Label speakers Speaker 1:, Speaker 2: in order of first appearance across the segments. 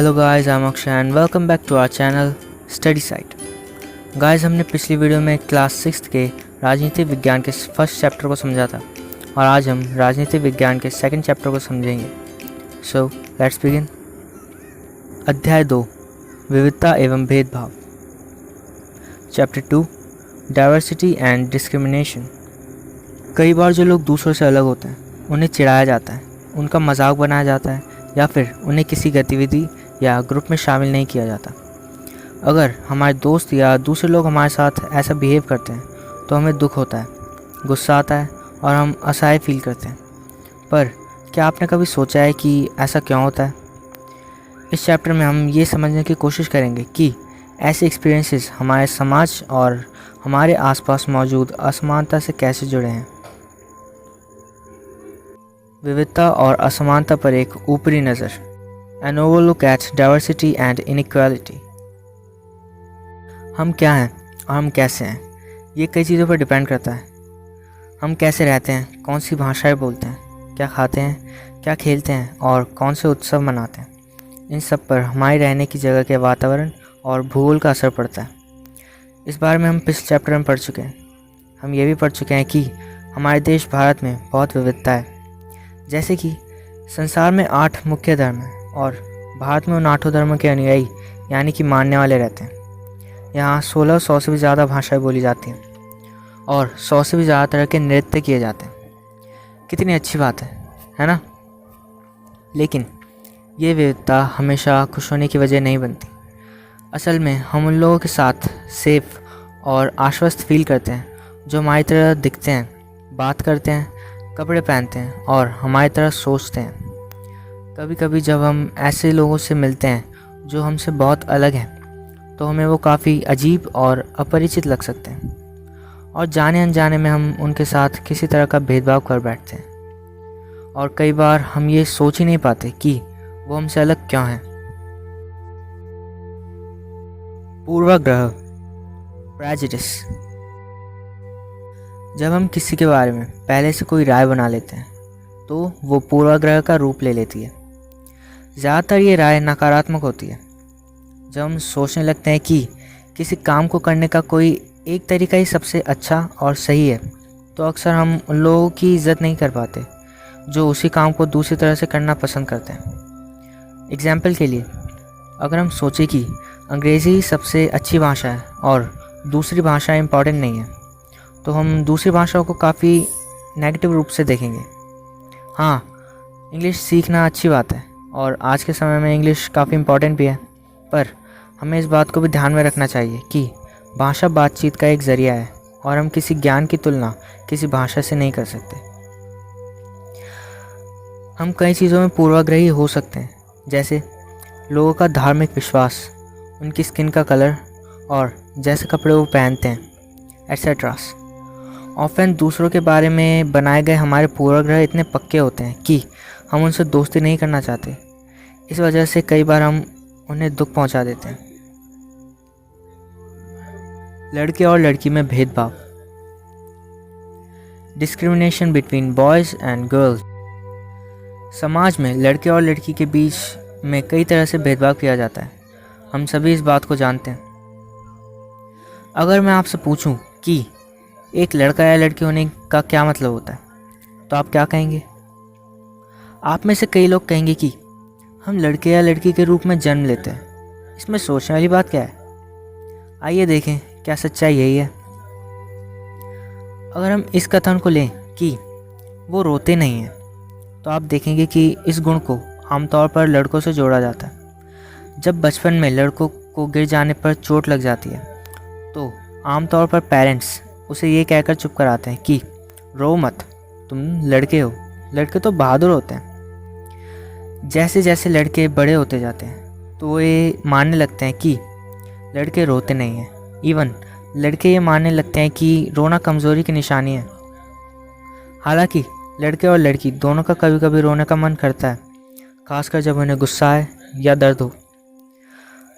Speaker 1: Hello guys, I am Akshay and welcome back to our channel study site. Guys, हमने पिछली video में class 6 के राजनीतिक विज्ञान के फर्स्ट चैप्टर को समझा था और आज हम राजनीतिक विज्ञान के सेकंड चैप्टर को समझेंगे। So let's begin. अध्याय 2, विविधता एवं भेदभाव। Chapter 2, diversity and discrimination. कई बार जो लोग दूसरों से अलग होते हैं उन्हें चिढ़ाया जाता है, उनका मजाक बनाया जाता है या फिर उन्हें किसी गतिविधि या ग्रुप में शामिल नहीं किया जाता। अगर हमारे दोस्त या दूसरे लोग हमारे साथ ऐसा बिहेव करते हैं तो हमें दुख होता है, गुस्सा आता है और हम असहाय फील करते हैं। पर क्या आपने कभी सोचा है कि ऐसा क्यों होता है? इस चैप्टर में हम ये समझने की कोशिश करेंगे कि ऐसे एक्सपीरियंसेस हमारे समाज और हमारे आसपास मौजूद असमानता से कैसे जुड़े हैं। विविधता और असमानता पर एक ऊपरी नज़र। An overlook at diversity and inequality. हम क्या हैं और हम कैसे हैं, ये कई चीज़ों पर डिपेंड करता है। हम कैसे रहते हैं, कौन सी भाषाएं बोलते हैं, क्या खाते हैं, क्या खेलते हैं और कौन से उत्सव मनाते हैं, इन सब पर हमारी रहने की जगह के वातावरण और भूगोल का असर पड़ता है। इस बारे में हम पिछले चैप्टर में पढ़ चुके हैं। हम ये भी पढ़ चुके हैं कि हमारे देश भारत में बहुत विविधता है। जैसे कि संसार में 8 मुख्य धर्म हैं और भारत में उन 8 धर्मों के अनुयायी यानी कि मानने वाले रहते हैं। यहाँ 1600 से भी ज़्यादा भाषाएं बोली जाती हैं और 100 से भी ज़्यादा तरह के नृत्य किए जाते हैं। कितनी अच्छी बात है ना? लेकिन ये विविधता हमेशा खुश होने की वजह नहीं बनती। असल में हम उन लोगों के साथ सेफ और आश्वस्त फील करते हैं जो हमारी तरह दिखते हैं, बात करते हैं, कपड़े पहनते हैं और हमारी तरह सोचते हैं। कभी कभी जब हम ऐसे लोगों से मिलते हैं जो हमसे बहुत अलग हैं तो हमें वो काफ़ी अजीब और अपरिचित लग सकते हैं और जाने अनजाने में हम उनके साथ किसी तरह का भेदभाव कर बैठते हैं और कई बार हम ये सोच ही नहीं पाते कि वो हमसे अलग क्यों हैं। पूर्वाग्रह, प्रेजुडिस। जब हम किसी के बारे में पहले से कोई राय बना लेते हैं तो वो पूर्वाग्रह का रूप ले लेती है। ज़्यादातर ये राय नकारात्मक होती है। जब हम सोचने लगते हैं कि किसी काम को करने का कोई एक तरीका ही सबसे अच्छा और सही है तो अक्सर हम उन लोगों की इज्जत नहीं कर पाते जो उसी काम को दूसरी तरह से करना पसंद करते हैं। एग्जाम्पल के लिए, अगर हम सोचें कि अंग्रेज़ी सबसे अच्छी भाषा है और दूसरी भाषा इम्पॉर्टेंट नहीं है तो हम दूसरी भाषाओं को काफ़ी नेगेटिव रूप से देखेंगे। हाँ, इंग्लिश सीखना अच्छी बात है और आज के समय में इंग्लिश काफ़ी इम्पॉर्टेंट भी है, पर हमें इस बात को भी ध्यान में रखना चाहिए कि भाषा बातचीत का एक ज़रिया है और हम किसी ज्ञान की तुलना किसी भाषा से नहीं कर सकते। हम कई चीज़ों में पूर्वाग्रही हो सकते हैं, जैसे लोगों का धार्मिक विश्वास, उनकी स्किन का कलर और जैसे कपड़े वो पहनते हैं, एट्सेट्रास। ऑफन दूसरों के बारे में बनाए गए हमारे पूर्वाग्रह इतने पक्के होते हैं कि हम उनसे दोस्ती नहीं करना चाहते। इस वजह से कई बार हम उन्हें दुख पहुंचा देते हैं। लड़के और लड़की में भेदभाव, discrimination between boys and girls. समाज में लड़के और लड़की के बीच में कई तरह से भेदभाव किया जाता है। हम सभी इस बात को जानते हैं। अगर मैं आपसे पूछूं कि एक लड़का या लड़की होने का क्या मतलब होता है तो आप क्या कहेंगे? आप में से कई लोग कहेंगे कि हम लड़के या लड़की के रूप में जन्म लेते हैं। इसमें सोचने वाली बात क्या है? आइए देखें क्या सच्चाई यही है। अगर हम इस कथन को लें कि वो रोते नहीं हैं तो आप देखेंगे कि इस गुण को आमतौर पर लड़कों से जोड़ा जाता है। जब बचपन में लड़कों को गिर जाने पर चोट लग जाती है तो आमतौर पर पेरेंट्स उसे ये कहकर चुप कराते हैं कि रो मत, तुम लड़के हो, लड़के तो बहादुर होते हैं। जैसे जैसे लड़के बड़े होते जाते हैं तो वो ये मानने लगते हैं कि लड़के रोते नहीं हैं। इवन लड़के ये मानने लगते हैं कि रोना कमज़ोरी की निशानी है। हालांकि लड़के और लड़की दोनों का कभी कभी रोने का मन करता है, खासकर जब उन्हें गुस्सा आए या दर्द हो।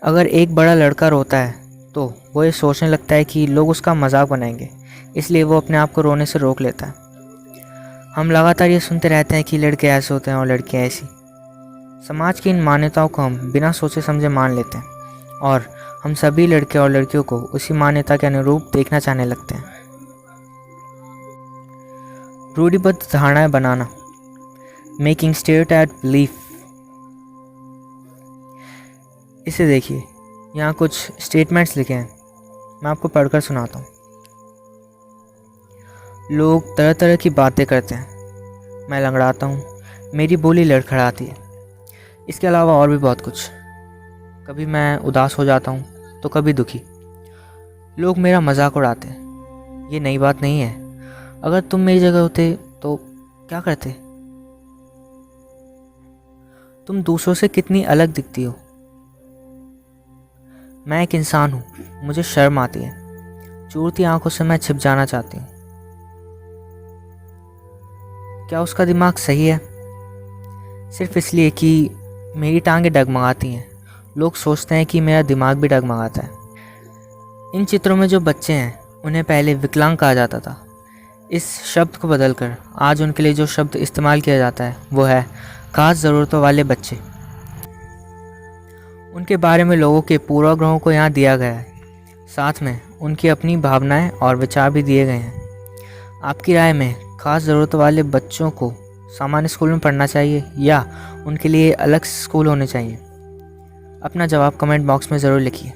Speaker 1: अगर एक बड़ा लड़का रोता है तो वो ये सोचने लगता है कि लोग उसका मजाक बनाएंगे, इसलिए वो अपने आप को रोने से रोक लेता है। हम लगातार ये सुनते रहते हैं कि लड़के ऐसे होते हैं और लड़कियाँ ऐसी। समाज की इन मान्यताओं को हम बिना सोचे समझे मान लेते हैं और हम सभी लड़के और लड़कियों को उसी मान्यता के अनुरूप देखना चाहने लगते हैं। रूढ़िबद्ध धारणाएं बनाना, मेकिंग स्टेरियोटाइप बिलीफ। इसे देखिए, यहाँ कुछ स्टेटमेंट्स लिखे हैं, मैं आपको पढ़कर सुनाता हूँ। लोग तरह तरह की बातें करते हैं, मैं लंगड़ाता हूँ, मेरी बोली लड़खड़ाती है। इसके अलावा और भी बहुत कुछ। कभी मैं उदास हो जाता हूँ तो कभी दुखी। लोग मेरा मजाक उड़ाते हैं, ये नई बात नहीं है। अगर तुम मेरी जगह होते तो क्या करते? तुम दूसरों से कितनी अलग दिखती हो। मैं एक इंसान हूँ, मुझे शर्म आती है, चूरती आंखों से मैं छिप जाना चाहती हूँ। क्या उसका दिमाग सही है? सिर्फ इसलिए कि मेरी टांगें डगमगाती हैं, लोग सोचते हैं कि मेरा दिमाग भी डगमगाता है। इन चित्रों में जो बच्चे हैं उन्हें पहले विकलांग कहा जाता था। इस शब्द को बदलकर आज उनके लिए जो शब्द इस्तेमाल किया जाता है वो है खास ज़रूरतों वाले बच्चे। उनके बारे में लोगों के पूर्वाग्रहों को यहाँ दिया गया है, साथ में उनकी अपनी भावनाएं और विचार भी दिए गए हैं। आपकी राय में खास ज़रूरतों वाले बच्चों को सामान्य स्कूल में पढ़ना चाहिए या उनके लिए अलग स्कूल होने चाहिए? अपना जवाब कमेंट बॉक्स में ज़रूर लिखिए।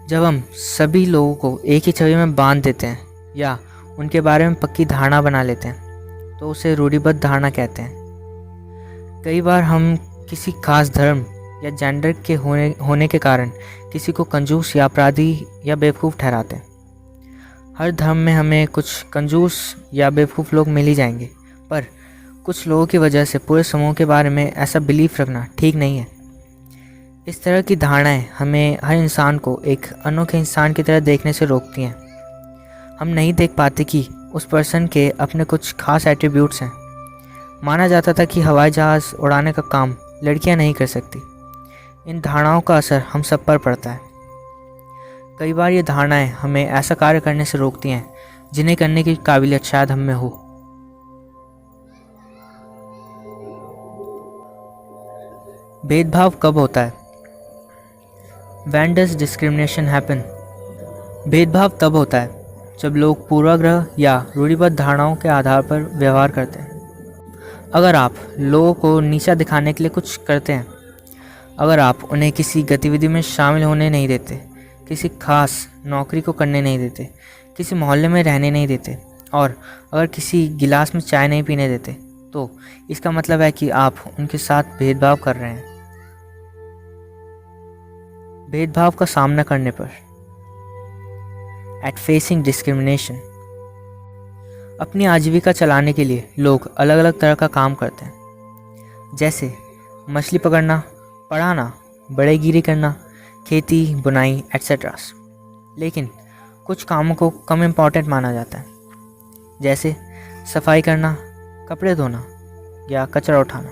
Speaker 1: जब हम सभी लोगों को एक ही छवि में बांध देते हैं या उनके बारे में पक्की धारणा बना लेते हैं तो उसे रूढ़िबद्ध धारणा कहते हैं। कई बार हम किसी खास धर्म या जेंडर के होने के कारण किसी को कंजूस या अपराधी या बेवकूफ़ ठहराते हैं। हर धर्म में हमें कुछ कंजूस या बेवकूफ़ लोग मिल ही जाएंगे, पर कुछ लोगों की वजह से पूरे समूह के बारे में ऐसा बिलीफ रखना ठीक नहीं है। इस तरह की धारणाएं हमें हर इंसान को एक अनोखे इंसान की तरह देखने से रोकती हैं। हम नहीं देख पाते कि उस पर्सन के अपने कुछ खास एट्रीब्यूट्स हैं। माना जाता था कि हवाई जहाज़ उड़ाने का काम लड़कियां नहीं कर सकती। इन धारणाओं का असर हम सब पर पड़ता है। कई बार ये धारणाएं हमें ऐसा कार्य करने से रोकती हैं जिन्हें करने की काबिलियत शायद हम में हो। भेदभाव कब होता है? When does discrimination happen? भेदभाव तब होता है जब लोग पूर्वाग्रह या रूढ़िबद्ध धारणाओं के आधार पर व्यवहार करते हैं। अगर आप लोगों को नीचा दिखाने के लिए कुछ करते हैं, अगर आप उन्हें किसी गतिविधि में शामिल होने नहीं देते, किसी खास नौकरी को करने नहीं देते, किसी मोहल्ले में रहने नहीं देते और अगर किसी गिलास में चाय नहीं पीने देते, तो इसका मतलब है कि आप उनके साथ भेदभाव कर रहे हैं। भेदभाव का सामना करने पर, एट फेसिंग डिस्क्रिमिनेशन, अपनी आजीविका चलाने के लिए लोग अलग अलग तरह का काम करते हैं, जैसे मछली पकड़ना, पढ़ाना, बड़ेगिरी करना, खेती, बुनाई एट्सेट्रा। लेकिन कुछ कामों को कम इम्पॉर्टेंट माना जाता है, जैसे सफाई करना, कपड़े धोना या कचरा उठाना।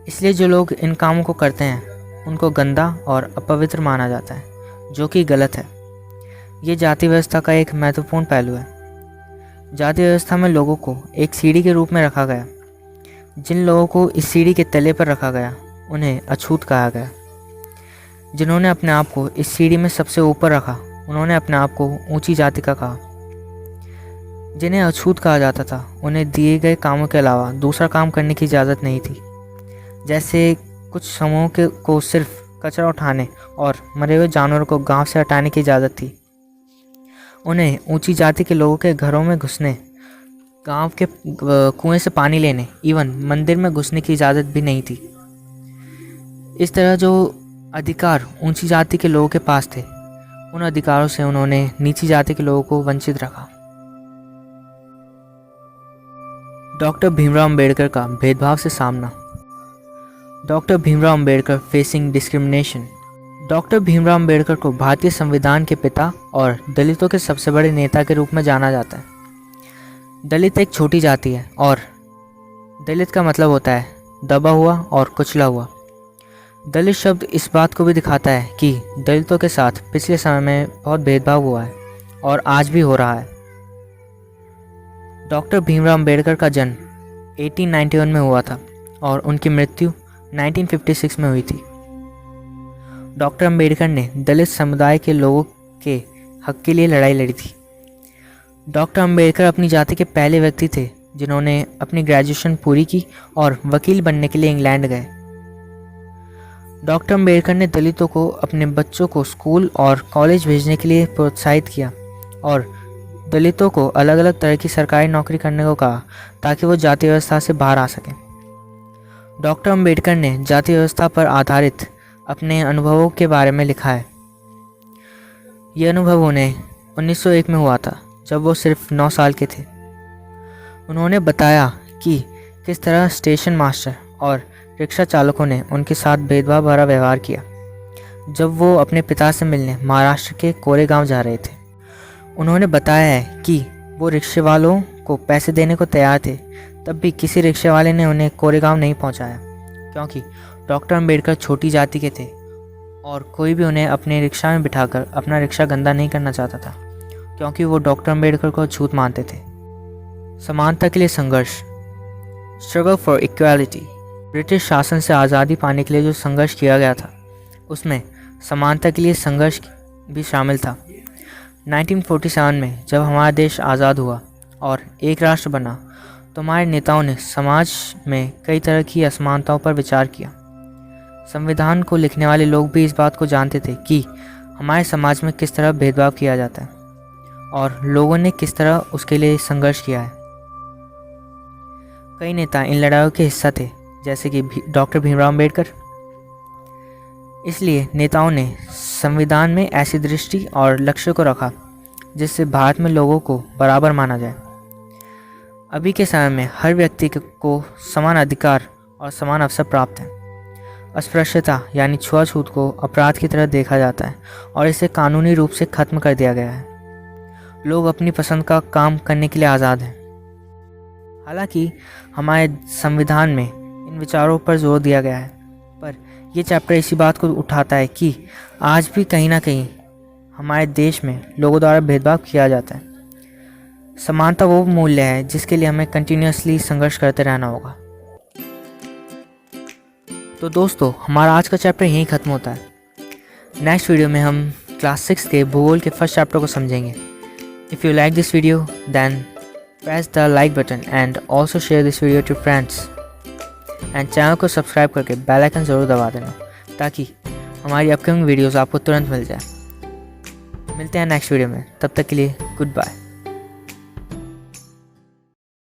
Speaker 1: इसलिए जो लोग इन कामों को करते हैं उनको गंदा और अपवित्र माना जाता है, जो कि गलत है। ये जाति व्यवस्था का एक महत्वपूर्ण पहलू है। जाति व्यवस्था में लोगों को एक सीढ़ी के रूप में रखा गया। जिन लोगों को इस सीढ़ी के तले पर रखा गया उन्हें अछूत कहा गया। जिन्होंने अपने आप को इस सीढ़ी में सबसे ऊपर रखा उन्होंने अपने आप को ऊंची जाति का कहा। जिन्हें अछूत कहा जाता था उन्हें दिए गए कामों के अलावा दूसरा काम करने की इजाज़त नहीं थी। जैसे कुछ समूहों को सिर्फ कचरा उठाने और मरे हुए जानवरों को गांव से हटाने की इजाज़त थी। उन्हें ऊंची जाति के लोगों के घरों में घुसने, गांव के कुएं से पानी लेने, इवन मंदिर में घुसने की इजाज़त भी नहीं थी। इस तरह जो अधिकार ऊंची जाति के लोगों के पास थे, उन अधिकारों से उन्होंने नीची जाति के लोगों को वंचित रखा। डॉक्टर भीमराव अंबेडकर का भेदभाव से सामना। Doctor Bhimrao Ambedkar facing discrimination. Doctor Bhimrao Ambedkar को भारतीय संविधान के पिता और दलितों के सबसे बड़े नेता के रूप में जाना जाता है। दलित एक छोटी जाति है और दलित का मतलब होता है दबा हुआ और कुचला हुआ। दलित शब्द इस बात को भी दिखाता है कि दलितों के साथ पिछले समय में बहुत भेदभाव हुआ है और आज भी हो रहा है। डॉक्टर भीमराव अंबेडकर का जन्म 1891 में हुआ था और उनकी मृत्यु 1956 में हुई थी। डॉक्टर अंबेडकर ने दलित समुदाय के लोगों के हक के लिए लड़ाई लड़ी थी। डॉक्टर अंबेडकर अपनी जाति के पहले व्यक्ति थे जिन्होंने अपनी ग्रेजुएशन पूरी की और वकील बनने के लिए इंग्लैंड गए। डॉक्टर अंबेडकर ने दलितों को अपने बच्चों को स्कूल और कॉलेज भेजने के लिए प्रोत्साहित किया और दलितों को अलग अलग तरह की सरकारी नौकरी करने को कहा ताकि वो जाति व्यवस्था से बाहर आ सकें। डॉक्टर अंबेडकर ने जाति व्यवस्था पर आधारित अपने अनुभवों के बारे में लिखा है। ये अनुभव उन्हें 1901 में हुआ था जब वो सिर्फ 9 साल के थे। उन्होंने बताया कि किस तरह स्टेशन मास्टर और रिक्शा चालकों ने उनके साथ भेदभाव भरा व्यवहार किया जब वो अपने पिता से मिलने महाराष्ट्र के कोरेगांव जा रहे थे। उन्होंने बताया है कि वो रिक्शे वालों को पैसे देने को तैयार थे, तब भी किसी रिक्शे वाले ने उन्हें कोरेगांव नहीं पहुंचाया क्योंकि डॉक्टर अंबेडकर छोटी जाति के थे और कोई भी उन्हें अपने रिक्शा में बिठाकर अपना रिक्शा गंदा नहीं करना चाहता था क्योंकि वो डॉक्टर अंबेडकर को छूत मानते थे। समानता के लिए संघर्ष, स्ट्रगल फॉर इक्वालिटी। ब्रिटिश शासन से आज़ादी पाने के लिए जो संघर्ष किया गया था उसमें समानता के लिए संघर्ष भी शामिल था। 1947 में जब हमारा देश आज़ाद हुआ और एक राष्ट्र बना तो हमारे नेताओं ने समाज में कई तरह की असमानताओं पर विचार किया। संविधान को लिखने वाले लोग भी इस बात को जानते थे कि हमारे समाज में किस तरह भेदभाव किया जाता है और लोगों ने किस तरह उसके लिए संघर्ष किया है। कई नेता इन लड़ाइयों के हिस्सा थे जैसे कि डॉक्टर भीमराव अंबेडकर। इसलिए नेताओं ने संविधान में ऐसी दृष्टि और लक्ष्य को रखा जिससे भारत में लोगों को बराबर माना जाए। अभी के समय में हर व्यक्ति को समान अधिकार और समान अवसर प्राप्त है। अस्पृश्यता यानी छुआछूत को अपराध की तरह देखा जाता है और इसे कानूनी रूप से खत्म कर दिया गया है। लोग अपनी पसंद का काम करने के लिए आज़ाद हैं। हालांकि हमारे संविधान में इन विचारों पर जोर दिया गया है, पर यह चैप्टर इसी बात को उठाता है कि आज भी कहीं ना कहीं हमारे देश में लोगों द्वारा भेदभाव किया जाता है। समानता वो मूल्य है जिसके लिए हमें कंटिन्यूसली संघर्ष करते रहना होगा। तो दोस्तों, हमारा आज का चैप्टर यहीं ख़त्म होता है। नेक्स्ट वीडियो में हम क्लास 6 के भूगोल के फर्स्ट चैप्टर को समझेंगे। If you like this video then press the like button and also share this video to friends and channel को सब्सक्राइब करके बेल आइकन ज़रूर दबा देना ताकि हमारी अपकमिंग वीडियोस आपको तुरंत मिल जाए। मिलते हैं नेक्स्ट वीडियो में, तब तक के लिए गुड बाय।